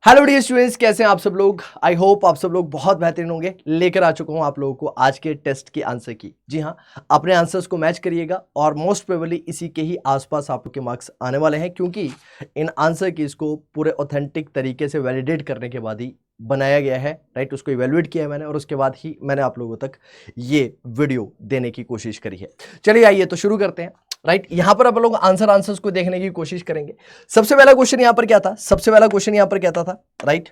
Hello dear students, कैसे हैं आप सब लोग। आई होप आप सब लोग बहुत बेहतरीन होंगे। लेकर आ चुका हूं आप लोगों को आज के टेस्ट की आंसर की। जी हां, अपने आंसर्स को मैच करिएगा और मोस्ट प्रोबेबली इसी के ही आसपास आपके मार्क्स आने वाले हैं, क्योंकि इन आंसर की इसको पूरे ऑथेंटिक तरीके से वैलिडेट करने के बाद ही बनाया गया है। राइट, उसको इवेलुएट किया है मैंने और उसके बाद ही मैंने आप लोगों तक ये वीडियो देने की कोशिश करी है। चलिए आइए तो शुरू करते हैं। राइट, यहां पर आप लोग आंसर्स को देखने की कोशिश करेंगे। सबसे पहला क्वेश्चन यहां पर क्या था? सबसे पहला क्वेश्चन यहां पर क्या था? Right,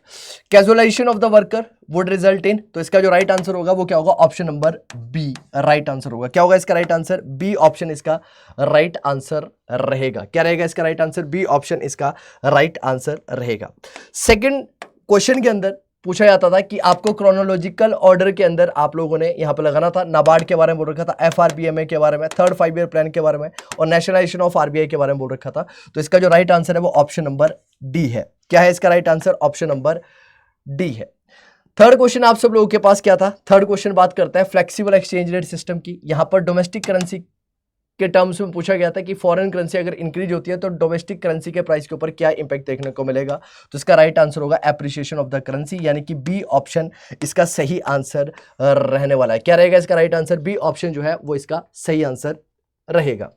casualization of the worker would result in, तो इसका जो राइट आंसर होगा वो क्या होगा? Option number B right answer होगा। क्या होगा इसका राइट आंसर? बी ऑप्शन इसका राइट आंसर रहेगा। क्या रहेगा इसका राइट आंसर? बी ऑप्शन इसका राइट आंसर रहेगा। सेकंड क्वेश्चन के अंदर पूछा जाता था कि आपको क्रोनोलॉजिकल ऑर्डर के अंदर आप लोगों ने यहां पर लगाना था। नाबार्ड के बारे में बोल रखा था, एफआरबीएमए के बारे में, थर्ड 5 ईयर प्लान के बारे में और नेशनलाइजेशन ऑफ आरबीआई के बारे में बोल रखा था। तो इसका जो राइट आंसर है वो ऑप्शन नंबर डी है। क्या है इसका right answer? Option number D है। थर्ड क्वेश्चन आप सब लोगों के पास क्या था? थर्ड क्वेश्चन बात करता है फ्लेक्सिबल एक्सचेंज रेट सिस्टम की। यहां पर डोमेस्टिक करेंसी के टर्म्स में पूछा गया था कि फॉरेन करेंसी अगर इंक्रीज होती है तो डोमेस्टिक करेंसी के प्राइस के ऊपर क्या इंपैक्ट देखने को मिलेगा। तो इसका राइट आंसर होगा एप्रिसिएशन ऑफ द करेंसी, यानी कि बी ऑप्शन इसका सही आंसर रहने वाला है। क्या रहेगा इसका राइट आंसर? बी ऑप्शन जो है वो इसका सही आंसर रहेगा।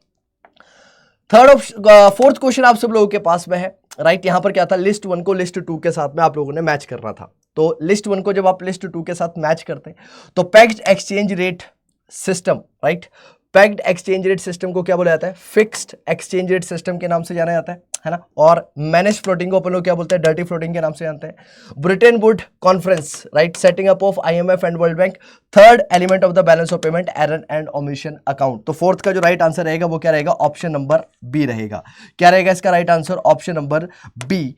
फोर्थ क्वेश्चन आप सब लोगों के पास में है। राइट, यहां पर क्या था? लिस्ट 1 को लिस्ट 2 के साथ में आप लोगों ने मैच करना था। तो लिस्ट 1 को जब आप लिस्ट 2 के साथ मैच करते हैं तो packed exchange rate system, right, packed exchange rate system को क्या बोला जाता है? फिक्स्ड एक्सचेंज रेट सिस्टम के नाम से जाना जाता है ना। और मैनेज फ्लोटिंग को अपन लोग क्या बोलते हैं? डर्टी फ्लोटिंग के नाम से जानते हैं। Britain would conference, right, setting up of IMF and world bank, third element of the balance of payment, error and omission account. तो फोर्थ का जो राइट आंसर रहेगा वो क्या रहेगा? ऑप्शन नंबर बी रहेगा। क्या रहेगा इसका right answer? Option number B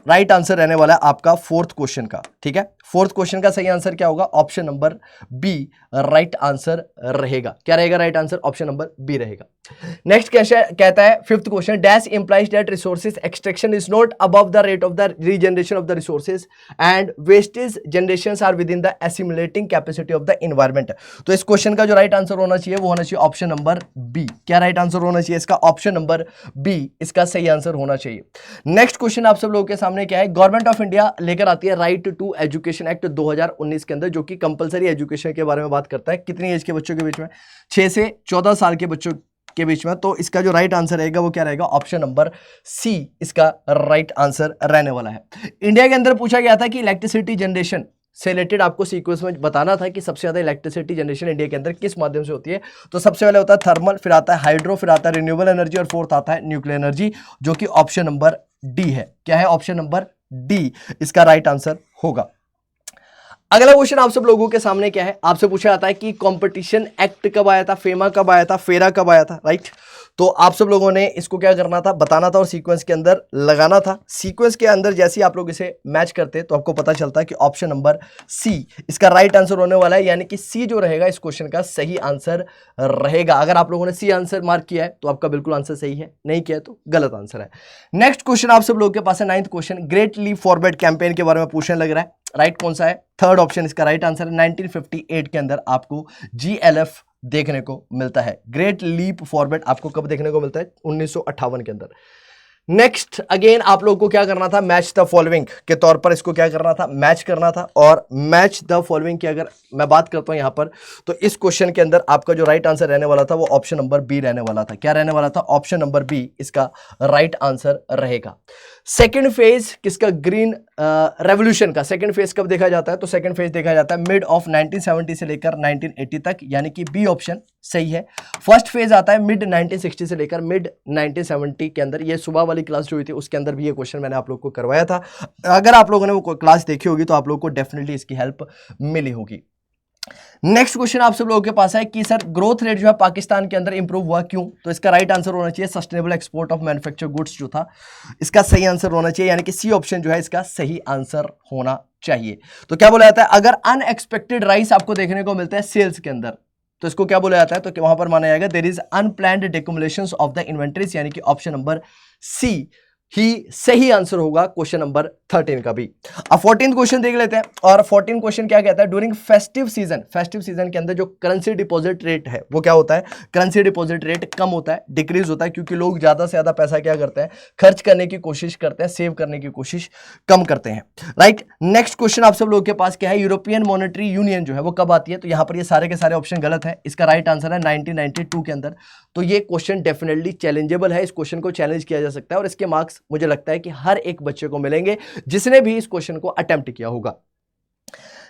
right answer रहने वाला है आपका फोर्थ क्वेश्चन का। ठीक है, फोर्थ क्वेश्चन का सही आंसर क्या होगा? Option number B right answer रहेगा। क्या रहेगा right answer? Option number B रहेगा। नेक्स्ट कहता है fifth question, dash implies that resources extraction is not above the rate of the regeneration of the resources and wastage generations are within the assimilating capacity of the environment. तो इस question का जो right answer होना चाहिए वो होना चाहिए option number B. क्या राइट आंसर होना चाहिए इसका? ऑप्शन नंबर बी इसका सही आंसर होना चाहिए। नेक्स्ट क्वेश्चन आप सब लोगों के सामने क्या है? गवर्नमेंट ऑफ इंडिया लेकर आती है राइट टू एजुकेशन एक्ट 2019 के अंदर, जो कि कंपलसरी एजुकेशन के बारे में बात करता है। कितनी एज के बच्चों के बीच में? 6 से 14 साल के बच्चों के बीच में। तो इसका जो राइट आंसर रहेगा वो क्या रहेगा? ऑप्शन नंबर सी इसका राइट आंसर रहने वाला है। इंडिया के अंदर पूछा गया था कि इलेक्ट्रिसिटी जनरेशन से रिलेटेड आपको सीक्वेंस में बताना था कि सबसे ज्यादा इलेक्ट्रिसिटी जनरेशन इंडिया के अंदर किस माध्यम से होती है। तो सबसे पहले होता है थर्मल, फिर आता है हाइड्रो, फिर आता है रिन्यूएबल एनर्जी और फोर्थ आता है न्यूक्लियर एनर्जी, जो कि ऑप्शन नंबर डी है। क्या है? ऑप्शन नंबर डी इसका राइट आंसर होगा। अगला क्वेश्चन आप सब लोगों के सामने क्या है? आपसे पूछा जाता है कि कंपटीशन एक्ट कब आया था, फेमा कब आया था, फेरा कब आया था। राइट, तो आप सब लोगों ने इसको क्या करना था? बताना था और सीक्वेंस के अंदर लगाना था। सीक्वेंस के अंदर जैसे ही आप लोग इसे मैच करते हैं तो आपको पता चलता है कि ऑप्शन नंबर सी इसका राइट आंसर होने वाला है, यानी कि सी जो रहेगा इस क्वेश्चन का सही आंसर रहेगा। अगर आप लोगों ने सी आंसर मार्क किया है तो आपका बिल्कुल आंसर सही है, नहीं किया तो गलत आंसर है। नेक्स्ट क्वेश्चन आप सब लोगों के पास है 9th question, great leap forward campaign के बारे में पूछने लग रहा है। राइट, कौन सा है? थर्ड ऑप्शन इसका राइट आंसर है। 1958 के अंदर आपको जीएलएफ देखने को मिलता है। ग्रेट लीप फॉरवर्ड आपको कब देखने को मिलता है? 1958 के अंदर। नेक्स्ट अगेन आप लोगों को क्या करना था? मैच द फॉलोइंग के तौर पर इसको क्या करना था? मैच करना था। और मैच द फॉलोइंग की अगर मैं बात करता हूं यहां पर, तो इस क्वेश्चन के अंदर आपका जो राइट आंसर रहने वाला था वो ऑप्शन नंबर बी रहने वाला था। क्या रहने वाला था? ऑप्शन नंबर बी इसका राइट आंसर रहेगा। सेकेंड फेज किसका? ग्रीन रेवोल्यूशन का सेकेंड फेज कब देखा जाता है? तो सेकेंड फेज देखा जाता है मिड ऑफ 1970 से लेकर 1980 तक, यानी कि बी ऑप्शन सही है। फर्स्ट फेज आता है मिड 1960 से लेकर मिड 1970 के अंदर। ये सुबह वाली क्लास जो हुई थी उसके अंदर भी ये क्वेश्चन मैंने आप लोग को करवाया था। अगर आप लोगों ने वो क्लास देखी होगी तो आप लोग को डेफिनेटली इसकी हेल्प मिली होगी। नेक्स्ट क्वेश्चन आप सब लोगों के पास है कि सर ग्रोथ रेट जो है पाकिस्तान के अंदर इंप्रूव हुआ क्यों? तो इसका राइट आंसर होना चाहिए sustainable export of manufacture goods जो था इसका सही आंसर होना चाहिए, यानी कि सी ऑप्शन जो है इसका सही आंसर होना चाहिए। तो क्या बोला जाता है? अगर अनएक्सपेक्टेड राइस आपको देखने को मिलता है सेल्स के अंदर तो इसको क्या बोला जाता है? तो वहां पर माना जाएगा there is unplanned decumulations of the inventories, यानी कि ऑप्शन नंबर सी ही सही आंसर होगा क्वेश्चन नंबर 13 का भी। अब 14 क्वेश्चन देख लेते हैं, और 14 क्वेश्चन क्या कहता है, ड्यूरिंग फेस्टिव सीजन के अंदर जो करेंसी डिपॉजिट रेट है वो क्या होता है, करेंसी डिपॉजिट रेट कम होता है, डिक्रीज होता है, क्योंकि लोग ज्यादा से ज्यादा पैसा क्या करते हैं, खर्च करने की कोशिश करते हैं, सेव करने की कोशिश कम करते हैं, राइट। नेक्स्ट क्वेश्चन आप सब लोगों के पास क्या है, यूरोपियन मॉनेटरी यूनियन जो है वो कब आती है, तो यहां पर ये सारे के सारे ऑप्शन गलत है, इसका राइट आंसर है 1992 के अंदर। तो ये क्वेश्चन डेफिनेटली चैलेंजेबल है, इस क्वेश्चन को चैलेंज किया जा सकता है, और इसके मार्क्स मुझे लगता है कि हर एक बच्चे को मिलेंगे जिसने भी इस क्वेश्चन को अटेम्प्ट किया होगा।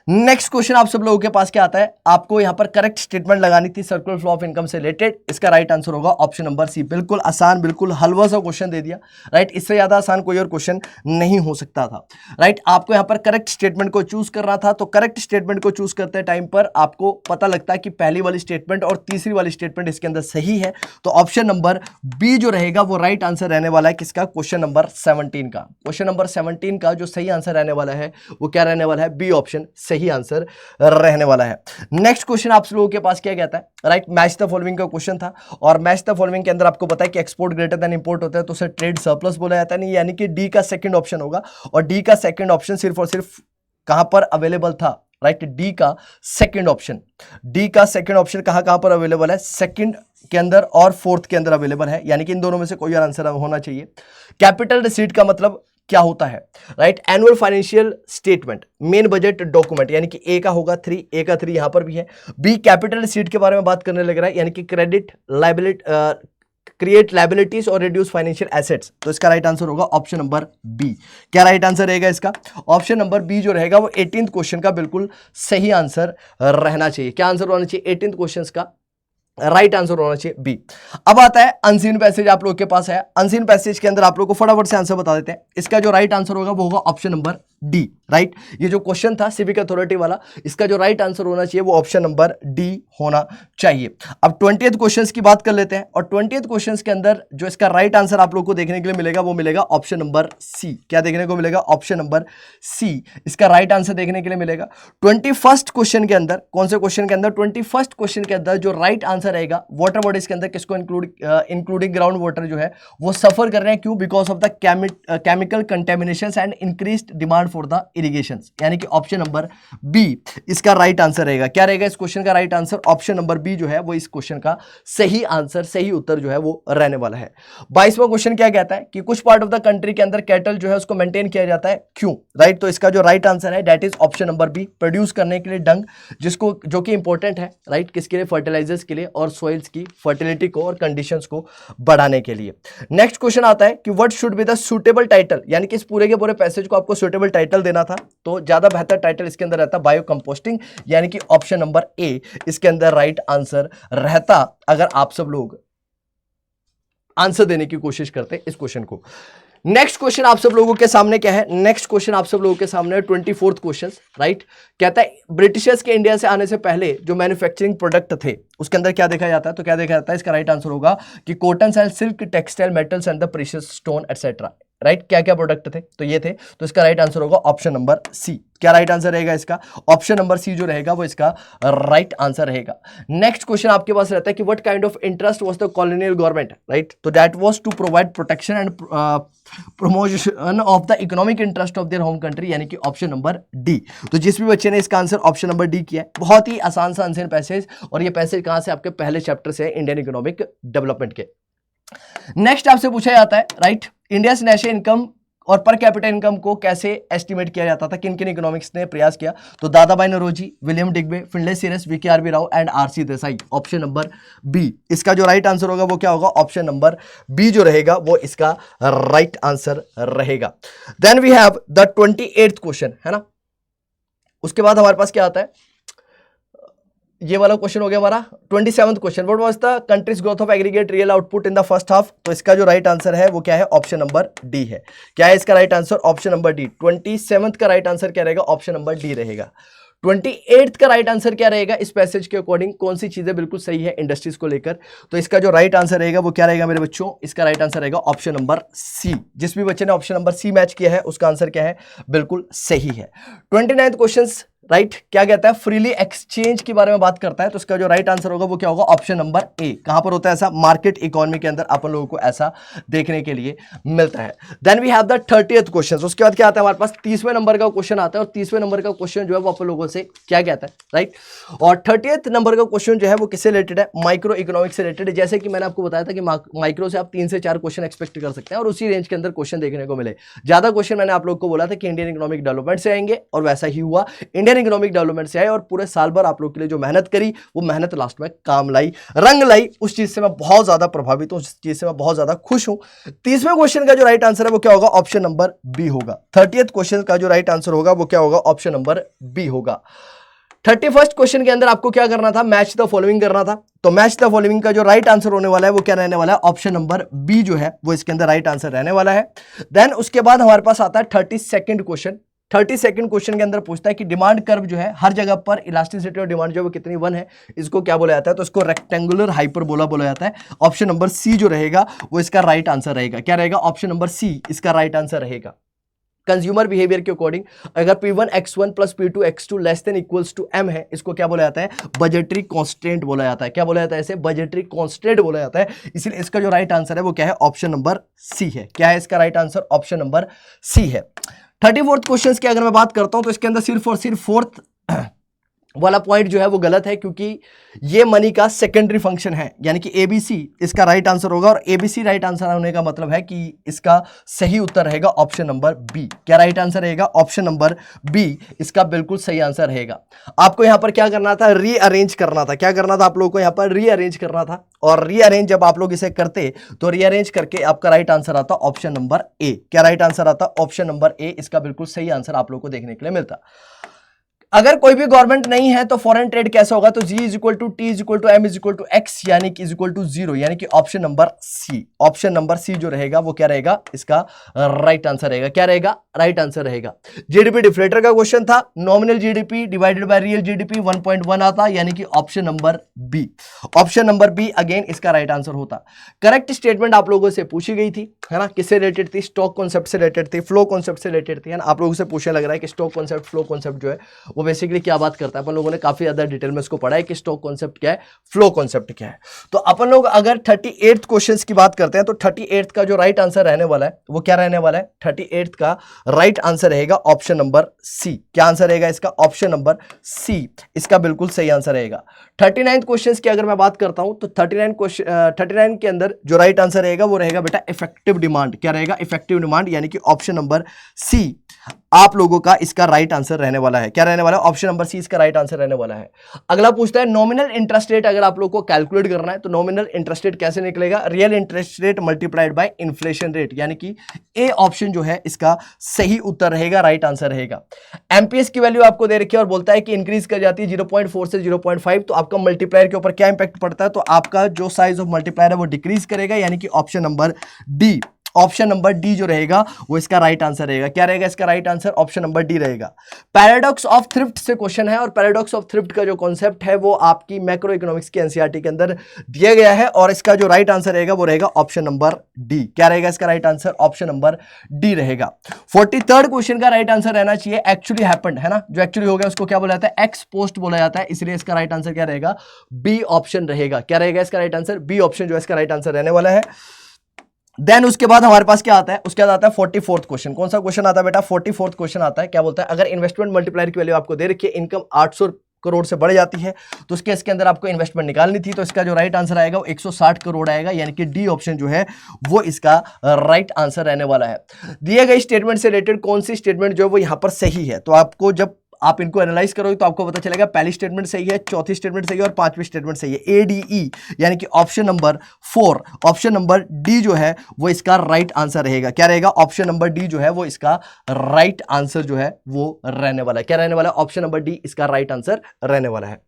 नेक्स्ट क्वेश्चन आप सब लोगों के पास क्या आता है, आपको यहां पर करेक्ट स्टेटमेंट लगानी थी सर्कुलर फ्लो ऑफ इनकम से रिलेटेड, इसका राइट आंसर होगा ऑप्शन नंबर सी। बिल्कुल आसान, बिल्कुल हलवा सा क्वेश्चन दे दिया, राइट। इससे ज्यादा आसान कोई और क्वेश्चन नहीं हो सकता था, राइट। आपको यहां पर करेक्ट स्टेटमेंट को चूज करना था, तो करेक्ट स्टेटमेंट को चूज करते टाइम पर आपको पता लगता है कि पहली वाली स्टेटमेंट और तीसरी वाली स्टेटमेंट इसके अंदर सही है, तो ऑप्शन नंबर बी जो रहेगा वो राइट आंसर रहने वाला है किसका, क्वेश्चन नंबर 17 का। क्वेश्चन नंबर 17 का जो सही आंसर रहने वाला है वो क्या रहने वाला है, बी ऑप्शन सही आंसर रहने वाला है। नेक्स्ट क्वेश्चन आप लोगों के पास क्या कहता है, राइट, मैच द फॉलोइंग का क्वेश्चन था, और मैच द फॉलोइंग के अंदर आपको पता है कि एक्सपोर्ट ग्रेटर देन इंपोर्ट होता है, तो उसे ट्रेड सरप्लस बोला जाता है, नहीं, यानी कि डी का सेकंड ऑप्शन होगा, और डी का सेकंड ऑप्शन सिर्फ और सिर्फ कहां पर अवेलेबल था, राइट, डी का सेकंड ऑप्शन, डी का सेकंड ऑप्शन कहां पर अवेलेबल है, सेकंड के अंदर और फोर्थ के अंदर अवेलेबल है, यानी कि इन दोनों में से कोई और आंसर होना चाहिए। कैपिटल रिसीट का मतलब क्या होता है, right, annual financial statement, main budget document, यानी कि ए का होगा 3, ए का 3 यहां पर भी है। बी कैपिटल रिसीट के बारे में बात करने लग रहा है, यानी कि क्रेडिट लायबिलिटी, क्रिएट लायबिलिटीज और रिड्यूस फाइनेंशियल एसेट्स, तो इसका राइट आंसर होगा ऑप्शन नंबर बी। क्या राइट आंसर रहेगा इसका, ऑप्शन नंबर बी जो रहेगा वो 18th क्वेश्चन का बिल्कुल सही आंसर रहना चाहिए। क्या आंसर होना चाहिए 18th क्वेश्चन का, राइट आंसर होना चाहिए बी। अब आता है अनसीन पैसेज, आप लोगों के पास है, अनसीन पैसेज के अंदर आप लोगों को फटाफट से आंसर बता देते हैं। इसका जो राइट आंसर होगा वो होगा ऑप्शन नंबर डी, राइट। ये जो क्वेश्चन था सिविक अथॉरिटी वाला, इसका जो राइट आंसर होना चाहिए वो ऑप्शन नंबर डी होना चाहिए। अब 20th क्वेश्चंस की बात कर लेते हैं, और 20th क्वेश्चंस के अंदर जो इसका राइट आंसर आप लोगों को देखने के लिए मिलेगा वो मिलेगा ऑप्शन नंबर सी। क्या देखने को मिलेगा, ऑप्शन नंबर सी इसका राइट आंसर देखने के लिए मिलेगा। 21st क्वेश्चन के अंदर, कौन से क्वेश्चन के अंदर, 21st क्वेश्चन के अंदर जो राइट आंसर रहेगा, वाटर बॉडीज के अंदर किसको इंक्लूडिंग ग्राउंड वाटर जो है वो सफर कर रहे हैं, क्यों, because of the chemical contaminations and increased demand for the irrigation, यानी कि ऑप्शन नंबर बी इसका राइट आंसर रहेगा। क्या रहेगा इस क्वेश्चन का right answer, option number B जो है वो इस क्वेश्चन का सही आंसर, सही उत्तर जो है वो रहने वाला है। 22वां क्वेश्चन क्या कहता है कि कुछ पार्ट ऑफ द कंट्री के अंदर कैटल जो है उसको मेंटेन किया जाता है, क्यों, राइट। तो इसका जो राइट आंसर है that is option number B, produce करने के लिए डंग, जिसको जो कि इंपॉर्टेंट है, राइट, किसके लिए, फर्टिलाइजर्स के लिए और सॉइल्स की फर्टिलिटी को और कंडीशंस को बढ़ाने के लिए। नेक्स्ट क्वेश्चन आता है कि what should be the suitable title, यानी कि इस पूरे के पूरे पैसेज को आपको सूटेबल टाइटल देना था, तो ज्यादा बेहतर टाइटल इसके अंदर रहता बायो कंपोस्टिंग, यानी कि ऑप्शन नंबर ए इसके अंदर राइट आंसर रहता, अगर आप सब लोग आंसर देने की कोशिश करते इस क्वेश्चन को। नेक्स्ट क्वेश्चन आप सब लोगों के सामने क्या है, नेक्स्ट क्वेश्चन आप सब लोगों के सामने 24th क्वेश्चन, राइट। कहता है ब्रिटिशर्स के इंडिया से आने से पहले जो मैन्युफैक्चरिंग प्रोडक्ट थे उसके अंदर क्या देखा जाता है, तो क्या देखा जाता है, इसका राइट आंसर होगा कि cotton and silk, textile, metals and the precious stone etcetera, right. क्या क्या प्रोडक्ट थे, तो ये थे, तो इसका राइट आंसर होगा ऑप्शन नंबर सी। क्या राइट आंसर रहेगा इसका, ऑप्शन नंबर सी जो रहेगा वो इसका राइट आंसर रहेगा। नेक्स्ट क्वेश्चन आपके पास रहता है कि what kind of interest was the colonial government, right, तो that was to provide protection and promotion of the economic interest of their home country, यानी कि ऑप्शन नंबर डी। तो जिस भी बच्चे ने इसका आंसर ऑप्शन नंबर डी किया है, बहुत ही आसान सा आंसर पैसेज, और ये पैसेज कहां से, आपके पहले चैप्टर से, इंडियन इकोनॉमिक डेवलपमेंट के। नेक्स्ट आपसे पूछा जाता है, राइट, इंडिया से नेशनल इनकम और पर कैपिटल इनकम को कैसे एस्टिमेट किया जाता था, किन किन इकोनॉमिक्स ने प्रयास किया, तो Dadabhai Naoroji, William Digby, Finlay Shirras, VK Rao and RC Desai, option number B इसका जो राइट आंसर होगा वो क्या होगा, ऑप्शन नंबर बी जो रहेगा वो इसका राइट आंसर रहेगा। Then we have the 28th question, है ना। उसके बाद हमारे पास क्या आता है, ये वाला क्वेश्चन हो गया हमारा 27th question, what was the countries growth of aggregate real output in the first half, तो इसका जो राइट आंसर है वो क्या है, ऑप्शन नंबर डी है। क्या है इसका right answer, option number D. 27th का राइट आंसर क्या रहेगा, ऑप्शन नंबर डी रहेगा। 28th का राइट आंसर क्या रहेगा, इस पैसेज के अकॉर्डिंग कौन सी चीजें बिल्कुल सही है इंडस्ट्रीज को लेकर, तो इसका जो राइट आंसर रहेगा वो क्या रहेगा मेरे बच्चों, इसका राइट आंसर रहेगा ऑप्शन नंबर सी। जिस भी बच्चे ने ऑप्शन नंबर सी मैच किया है उसका आंसर क्या है, बिल्कुल सही है। 29th क्वेश्चन राइट क्या कहता है, फ्रीली एक्सचेंज के बारे में बात करता है, तो इसका जो राइट आंसर होगा वो क्या होगा, ऑप्शन नंबर ए। कहां पर होता है ऐसा, मार्केट इकोनॉमी के अंदर अपन लोगों को ऐसा देखने के लिए मिलता है। Then we have the 30th question. उसके बाद क्या आता है हमारे पास, 30वें नंबर का क्वेश्चन आता है, और 30वें नंबर का क्वेश्चन जो है वो अपन लोगों से क्या कहता है, राइट। और 30th नंबर का क्वेश्चन जो है वो किससे रिलेटेड है, माइक्रो इकोनॉमिक्स से रिलेटेड है। जैसे कि मैंने आपको बताया था कि माइक्रो से आप 3 से 4 क्वेश्चन एक्सपेक्ट कर सकते हैं और उसी रेंज के अंदर क्वेश्चन देखने को मिले। ज्यादा क्वेश्चन मैंने आप लोग को बोला था कि इंडियन इकोनॉमिक डेवलपमेंट से आएंगे, और वैसा ही हुआ, इंडियन इकोनॉमिक डेवलपमेंट से आए, और पूरे साल भर आप लोग के लिए जो मेहनत करी वो मेहनत लास्ट में काम लाई, रंग लाई। उस चीज से मैं बहुत ज्यादा प्रभावित हूं, उस चीज से मैं बहुत ज्यादा खुश हूं। 30वें क्वेश्चन का जो राइट आंसर है वो क्या होगा, ऑप्शन नंबर बी होगा। 30th क्वेश्चन का जो राइट आंसर होगा वो क्या होगा, ऑप्शन नंबर बी होगा। 31st क्वेश्चन के अंदर आपको क्या करना था, मैच द फॉलोइंग करना था। तो मैच द फॉलोइंग का जो राइट आंसर होने वाला है वो क्या रहने वाला है, ऑप्शन नंबर बी जो है वो इसके अंदर राइट आंसर रहने वाला है। देन उसके बाद हमारे पास आता है 32nd क्वेश्चन। 32nd क्वेश्चन के अंदर पूछता है कि डिमांड कर्व जो है हर जगह पर इलास्टिसिटी और डिमांड जो है वो कितनी 1 है, इसको क्या बोला जाता है, तो इसको रेक्टेंगुलर हाइपरबोला बोला जाता है। ऑप्शन नंबर सी जो रहेगा वो इसका राइट आंसर रहेगा। क्या रहेगा, ऑप्शन नंबर सी इसका राइट आंसर रहेगा। कंज्यूमर बिहेवियर के अकॉर्डिंग अगर P1 X1 plus P2 X2 less than equals to M है, इसको क्या बोला जाता है, बजटरी कांस्टेंट बोला जाता है। क्या बोला जाता है इसे, बजटरी कांस्टेंट बोला जाता है। इसलिए इसका जो राइट आंसर है वो क्या है, ऑप्शन नंबर सी है। क्या है इसका right answer, option number C है। 34th क्वेश्चन की अगर मैं बात करता हूं तो इसके अंदर सिर्फ और सिर्फ फोर्थ वाला पॉइंट जो है वो गलत है, क्योंकि ये मनी का सेकेंडरी फंक्शन है, यानी कि एबीसी इसका राइट आंसर होगा। और एबीसी राइट आंसर होने का मतलब है कि इसका सही उत्तर रहेगा ऑप्शन नंबर बी। क्या राइट आंसर रहेगा, ऑप्शन नंबर बी इसका बिल्कुल सही आंसर रहेगा। आपको यहां पर क्या करना था, रीअरेंज करना था। क्या करना था आप लोगों को यहां पर, रीअरेंज करना था। और रीअरेंज जब आप लोग इसे करते तो रीअरेंज करके आपका राइट आंसर आता ऑप्शन नंबर ए। क्या राइट आंसर आता, ऑप्शन नंबर ए इसका बिल्कुल सही आंसर आप लोग को देखने के लिए मिलता। अगर कोई भी गवर्नमेंट नहीं है तो फॉरेन ट्रेड कैसा होगा, तो G is equal to T is equal to M is equal to X, यानी कि इज इक्वल टू 0, यानी कि option number C. Option number C जो रहेगा वो क्या रहेगा, इसका राइट आंसर रहेगा। क्या रहेगा, राइट आंसर रहेगा। जीडीपी डिफ्लेटर का क्वेश्चन था, nominal GDP divided by real GDP 1.1 आता, यानी कि option number B. Option number B again इसका राइट आंसर होता। करेक्ट स्टेटमेंट आप लोगों से पूछी गई थी, है ना, किससे रिलेटेड थी, स्टॉक कॉन्सेप्ट से रिलेटेड थी, फ्लो कॉन्सेप्ट से रिलेटेड थी, है ना। आप लोगों से पूछने लग रहा है कि स्टॉक कॉन्सेप्ट फ्लो कॉन्सेप्ट जो है वो बेसिकली क्या बात करता है। अपन लोगों ने काफी ज्यादा डिटेल में इसको पढ़ा है कि स्टॉक कॉन्सेप्ट क्या है, फ्लो कॉन्सेप्ट क्या है। तो अपन लोग अगर 38th क्वेश्चंस की बात करते हैं तो 38th का जो राइट आंसर रहने वाला है वो क्या रहने वाला है, 38th का राइट आंसर रहेगा ऑप्शन नंबर सी। क्या आंसर रहेगा इसका, ऑप्शन नंबर सी इसका बिल्कुल सही आंसर रहेगा। 39th क्वेश्चंस की अगर मैं बात करता हूं तो 39 के अंदर जो राइट आंसर रहेगा वो रहेगा बेटा इफेक्टिव डिमांड। क्या रहेगा, इफेक्टिव डिमांड, यानी कि ऑप्शन नंबर सी आप लोगों का इसका राइट आंसर रहने वाला है। क्या रहने वाला है, ऑप्शन नंबर सी इसका राइट आंसर रहने वाला है। अगला पूछता है नॉमिनल इंटरेस्ट रेट अगर आप लोग को कैलकुलेट करना है तो नॉमिनल इंटरेस्ट रेट कैसे निकलेगा, real interest rate multiplied by inflation rate, यानी कि ए ऑप्शन जो है इसका सही उत्तर रहेगा, राइट आंसर रहेगा। एमपीएस की वैल्यू आपको दे रखी है और बोलता है कि इंक्रीज कर जाती है 0.4 से 0.5, तो आपका मल्टीप्लायर के ऊपर क्या इंपैक्ट पड़ता है, तो आपका जो साइज ऑफ मल्टीप्लायर है वो डिक्रीज करेगा, यानी कि option number D. Option number D जो रहेगा वो इसका राइट आंसर रहेगा। क्या रहेगा इसका right answer, option number D रहेगा। पैराडॉक्स ऑफ थ्रिफ्ट से क्वेश्चन है और पैराडॉक्स ऑफ थ्रिफ्ट का जो कॉन्सेप्ट है वो आपकी मैक्रो इकोनॉमिक्स के एनसीईआरटी के अंदर दिया गया है और इसका जो राइट आंसर रहेगा वो रहेगा ऑप्शन नंबर डी। क्या रहेगा इसका right answer, option number D रहेगा। 43rd क्वेश्चन का राइट आंसर रहना चाहिए एक्चुअली हैपेंड, है ना, जो एक्चुअली हो गया उसको क्या बोला जाता है, एक्स पोस्ट बोला जाता है, इसलिए इसका राइट आंसर क्या रहेगा, बी ऑप्शन रहेगा। क्या रहेगा इसका राइट आंसर, बी ऑप्शन जो है इसका राइट आंसर रहने वाला है। देन उसके बाद हमारे पास क्या आता है, उसके बाद आता है 44th क्वेश्चन। कौन सा क्वेश्चन आता है बेटा, 44th क्वेश्चन आता है। क्या बोलता है, अगर इन्वेस्टमेंट मल्टीप्लायर की वैल्यू आपको दे रखी है, इनकम 800 करोड़ से बढ़ जाती है तो उसके इसके अंदर आपको इन्वेस्टमेंट निकालनी थी, तो इसका जो राइट आंसर आएगा वो 160 करोड़ आएगा, यानी कि डी ऑप्शन जो है वो इसका राइट आंसर रहने वाला है। दिए गए स्टेटमेंट से रिलेटेड कौन सी स्टेटमेंट जो है वो यहां पर सही है, तो आपको जब आप इनको एनालाइज करोगे तो आपको पता चलेगा पहली स्टेटमेंट सही है, चौथी स्टेटमेंट सही है और पांचवी स्टेटमेंट सही है। एडीई यानी कि option number 4, option number D जो है वो इसका राइट आंसर रहेगा। क्या रहेगा, ऑप्शन नंबर डी जो है वो इसका राइट आंसर जो है वो रहने वाला है। क्या रहने वाला है, ऑप्शन नंबर डी इसका राइट आंसर रहने वाला है।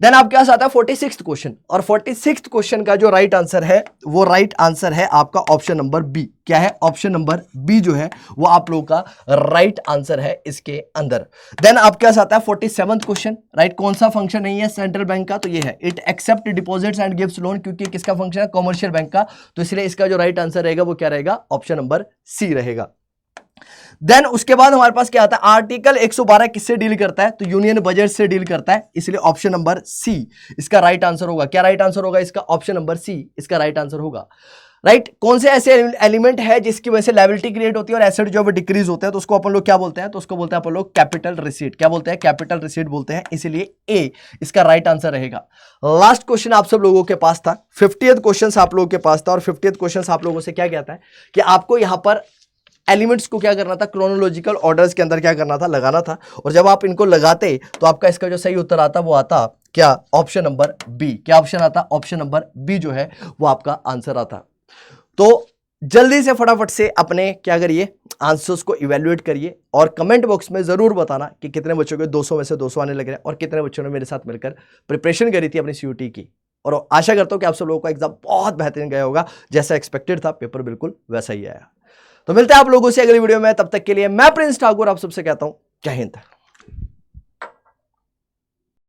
देन आपके पास आता है 46th क्वेश्चन और 46th क्वेश्चन का जो राइट आंसर है वो राइट आंसर है आपका ऑप्शन नंबर बी। क्या है, ऑप्शन नंबर बी जो है वो आप लोगों का राइट आंसर है इसके अंदर। देन आपके पास आता है 47th क्वेश्चन, राइट, कौन सा फंक्शन नहीं है सेंट्रल बैंक का, तो ये है it accept deposits and gives loan, क्योंकि किसका फंक्शन है, कॉमर्शियल बैंक का, तो इसलिए इसका जो राइट आंसर रहेगा वो क्या रहेगा, ऑप्शन नंबर सी रहेगा। देन उसके बाद हमारे पास क्या आता है, आर्टिकल 112 किससे डील करता है, तो यूनियन बजट से डील करता है, इसलिए ऑप्शन नंबर सी इसका राइट आंसर होगा। क्या राइट आंसर होगा इसका, ऑप्शन नंबर सी इसका राइट आंसर होगा। राइट कौन से ऐसे एलिमेंट है जिसकी वजह से लायबिलिटी क्रिएट होती है और एसेट जो है डिक्रीज होते हैं, तो उसको अपन लोग क्या बोलते हैं, तो उसको बोलते हैं अपन लोग कैपिटल रिसीट। क्या बोलते हैं, कैपिटल रिसीट बोलते हैं, इसीलिए ए इसका राइट आंसर रहेगा। लास्ट क्वेश्चन आप सब लोगों के पास था, 50th क्वेश्चन आप लोगों के पास था, और 50th क्वेश्चन आप लोगों से क्या कहता है कि आपको यहां पर एलिमेंट्स को क्या करना था, क्रोनोलॉजिकल ऑर्डर्स के अंदर क्या करना था, लगाना था। और जब आप इनको लगाते तो आपका इसका जो सही उत्तर आता वो आता क्या, ऑप्शन नंबर बी। क्या ऑप्शन आता, ऑप्शन नंबर बी जो है वो आपका आंसर आता। तो जल्दी से फटाफट से अपने क्या करिए, आंसर्स को इवैल्यूएट करिए और कमेंट बॉक्स में जरूर बताना कि कितने बच्चों के 200 में से 200 आने लग रहे हैं और कितने बच्चों ने मेरे साथ मिलकर प्रिपरेशन करी थी अपनी सीयूटी की। और आशा करता हूं कि आप सब लोगों का एग्जाम बहुत बेहतरीन गया होगा, जैसा एक्सपेक्टेड था पेपर बिल्कुल वैसा ही आया। तो मिलते हैं आप लोगों से अगली वीडियो में, तब तक के लिए मैं प्रिंस ठाकुर आप सबसे कहता हूं जय हिंद।